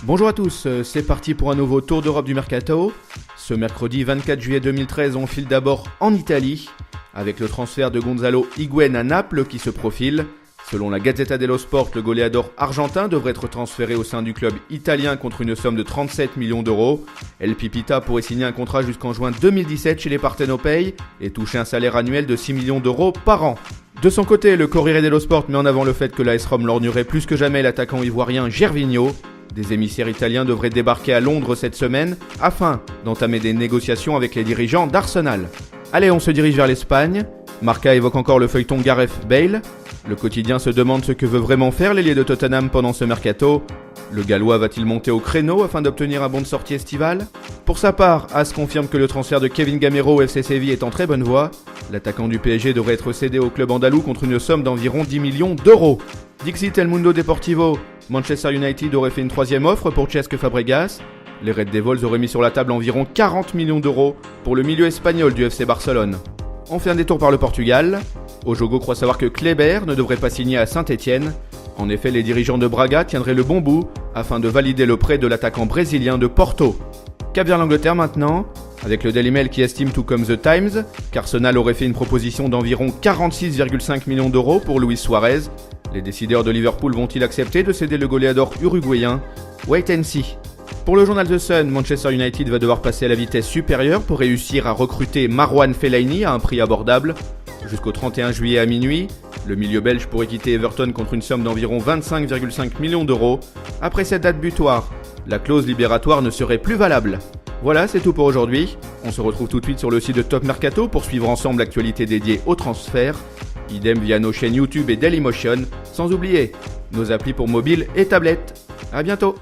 Bonjour à tous, c'est parti pour un nouveau tour d'Europe du Mercato. Ce mercredi 24 juillet 2013, on file d'abord en Italie, avec le transfert de Gonzalo Higuaín à Naples qui se profile. Selon la Gazzetta dello Sport, le goleador argentin devrait être transféré au sein du club italien contre une somme de 37 millions d'euros. El Pipita pourrait signer un contrat jusqu'en juin 2017 chez les Partenopei et toucher un salaire annuel de 6 millions d'euros par an. De son côté, le Corriere dello Sport met en avant le fait que l'AS Rome lorgnerait plus que jamais l'attaquant ivoirien Gervinho. Des émissaires italiens devraient débarquer à Londres cette semaine afin d'entamer des négociations avec les dirigeants d'Arsenal. Allez, on se dirige vers l'Espagne. Marca évoque encore le feuilleton Gareth Bale. Le quotidien se demande ce que veut vraiment faire l'ailier de Tottenham pendant ce mercato. Le Gallois va-t-il monter au créneau afin d'obtenir un bon de sortie estival ? Pour sa part, AS confirme que le transfert de Kevin Gamero au FC Séville est en très bonne voie. L'attaquant du PSG devrait être cédé au club andalou contre une somme d'environ 10 millions d'euros. Dixit El Mundo Deportivo, Manchester United aurait fait une troisième offre pour Cesc Fabregas. Les Red Devils auraient mis sur la table environ 40 millions d'euros pour le milieu espagnol du FC Barcelone. On fait un détour par le Portugal. Ojogo croit savoir que Kleber ne devrait pas signer à Saint-Etienne. En effet, les dirigeants de Braga tiendraient le bon bout afin de valider le prêt de l'attaquant brésilien de Porto. Cap vers l'Angleterre maintenant, avec le Daily Mail qui estime tout comme The Times qu'Arsenal aurait fait une proposition d'environ 46,5 millions d'euros pour Luis Suarez. Les décideurs de Liverpool vont-ils accepter de céder le goleador uruguayen ? Wait and see. Pour le journal The Sun, Manchester United va devoir passer à la vitesse supérieure pour réussir à recruter Marouane Fellaini à un prix abordable. Jusqu'au 31 juillet à minuit, le milieu belge pourrait quitter Everton contre une somme d'environ 25,5 millions d'euros. Après cette date butoir, la clause libératoire ne serait plus valable. Voilà, c'est tout pour aujourd'hui. On se retrouve tout de suite sur le site de Top Mercato pour suivre ensemble l'actualité dédiée aux transferts. Idem via nos chaînes YouTube et Dailymotion, sans oublier nos applis pour mobile et tablette. À bientôt.